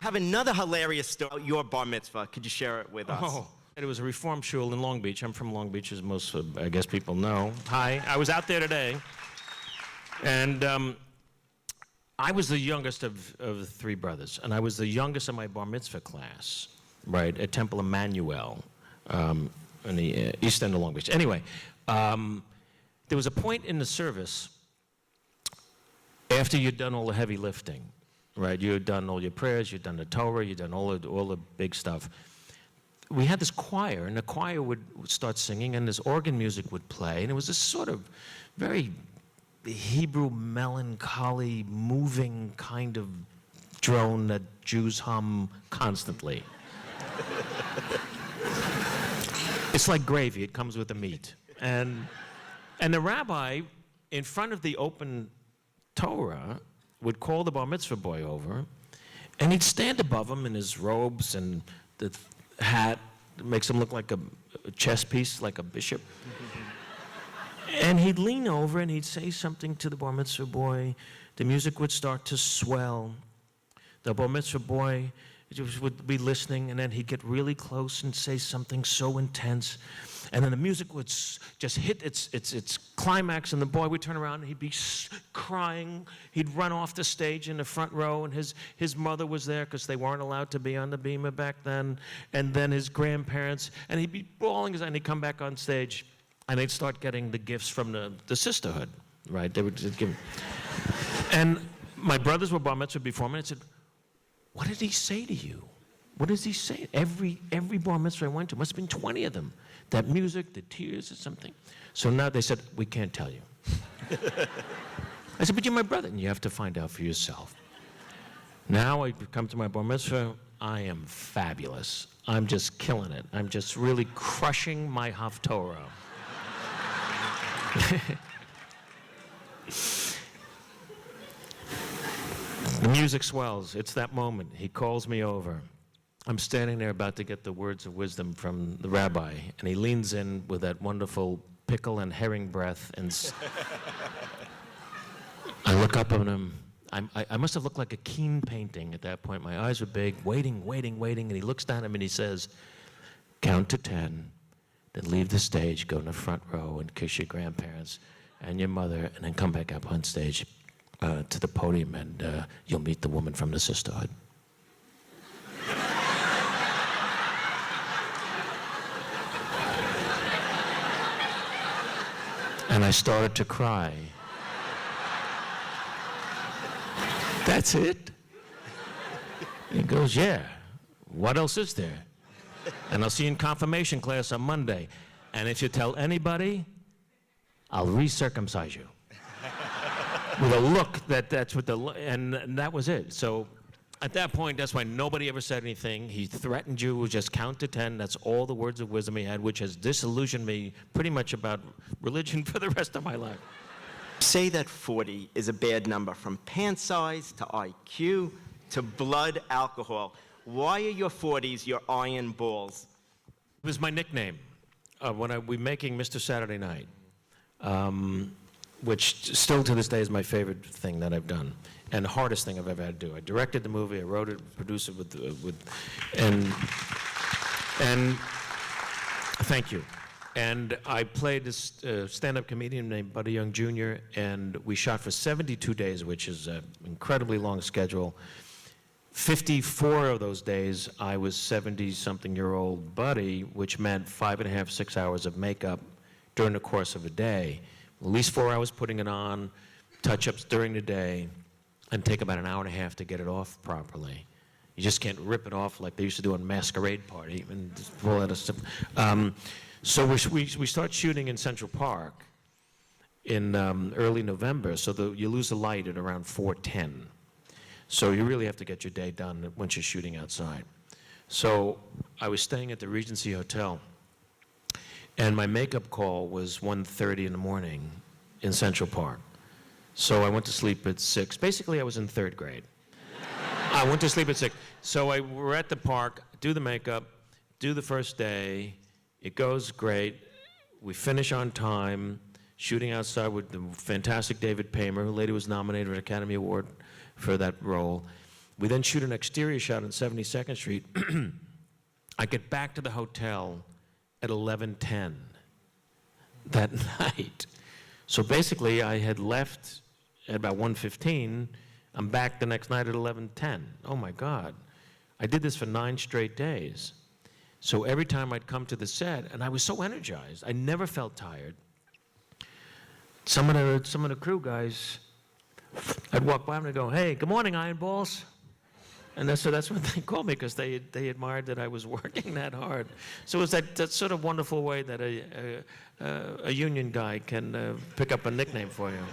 I have another hilarious story about your bar mitzvah. Could you share it with us? Oh, it was a reform shul in Long Beach. I'm from Long Beach, as most, I guess, people know. Hi, I was out there today, and I was the youngest of the three brothers, and I was the youngest in my bar mitzvah class, right, at Temple Emmanuel in the east end of Long Beach. Anyway, there was a point in the service after you'd done all the heavy lifting, right? You had done all your prayers, you'd done the Torah, you'd done all the big stuff. We had this choir, and the choir would start singing, and this organ music would play, and it was this sort of very Hebrew melancholy, moving kind of drone that Jews hum constantly. It's like gravy, it comes with the meat. And the rabbi, in front of the open Torah, would call the bar mitzvah boy over, and he'd stand above him in his robes and the hat that makes him look like a chess piece, like a bishop. And he'd lean over and he'd say something to the bar mitzvah boy. The music would start to swell. The bar mitzvah boy would be listening, and then he'd get really close and say something so intense. And then the music would just hit its climax, and the boy would turn around and he'd be crying. He'd run off the stage in the front row, and his mother was there because they weren't allowed to be on the bima back then, and then his grandparents, and he'd be bawling, and he'd come back on stage, and they'd start getting the gifts from the sisterhood, right? They would just give. And my brothers were bar mitzvah before me, and I said, "What did he say to you? What does he say?" Every bar mitzvah I went to, must have been 20 of them. That music, the tears, or something. So now they said, "We can't tell you." I said, "But you're my brother, and you have to find out for yourself." Now I come to my bar mitzvah, I am fabulous. I'm just killing it. I'm just really crushing my haftorah. The music swells. It's that moment. He calls me over. I'm standing there about to get the words of wisdom from the rabbi, and he leans in with that wonderful pickle and herring breath, and I look up at him. I must have looked like a Keane painting at that point. My eyes were big, waiting, and he looks down at me and he says, "Count to 10, then leave the stage, go in the front row and kiss your grandparents and your mother, and then come back up on stage to the podium, and you'll meet the woman from the sisterhood." And I started to cry. "That's it?" And he goes, "Yeah. What else is there? And I'll see you in confirmation class on Monday. And if you tell anybody, I'll recircumcise you." With a look that's what and that was it. So at that point, that's why nobody ever said anything. He threatened you with just count to 10. That's all the words of wisdom he had, which has disillusioned me pretty much about religion for the rest of my life. Say that 40 is a bad number, from pant size to IQ to blood alcohol. Why are your 40s your iron balls? It was my nickname when we making Mr. Saturday Night, which still to this day is my favorite thing that I've done, and the hardest thing I've ever had to do. I directed the movie, I wrote it, produced it and thank you. And I played this stand-up comedian named Buddy Young Jr., and we shot for 72 days, which is an incredibly long schedule. 54 of those days, I was 70-something-year-old Buddy, which meant 5.5, 6 hours of makeup during the course of a day. At least 4 hours putting it on, touch-ups during the day, and take about an hour and a half to get it off properly. You just can't rip it off like they used to do on Masquerade Party and just pull out of stuff. So we start shooting in Central Park in early November, so you lose the light at around 4:10. So you really have to get your day done once you're shooting outside. So I was staying at the Regency Hotel, and my makeup call was 1:30 in the morning in Central Park. So I went to sleep at 6. Basically, I was in 3rd grade. I went to sleep at 6. So we're at the park, do the makeup, do the first day. It goes great. We finish on time, shooting outside with the fantastic David Paymer, who later was nominated for an Academy Award for that role. We then shoot an exterior shot on 72nd Street. I get back to the hotel at 11:10 that night. So basically, I had left at about 1:15. I'm back the next night at 11:10. Oh my God. I did this for 9 straight days. So every time I'd come to the set, and I was so energized, I never felt tired. Some of the crew guys, I'd walk by them and go, "Hey, good morning, Iron Balls." And that's what they called me, because they admired that I was working that hard. So it was that sort of wonderful way that a union guy can pick up a nickname for you.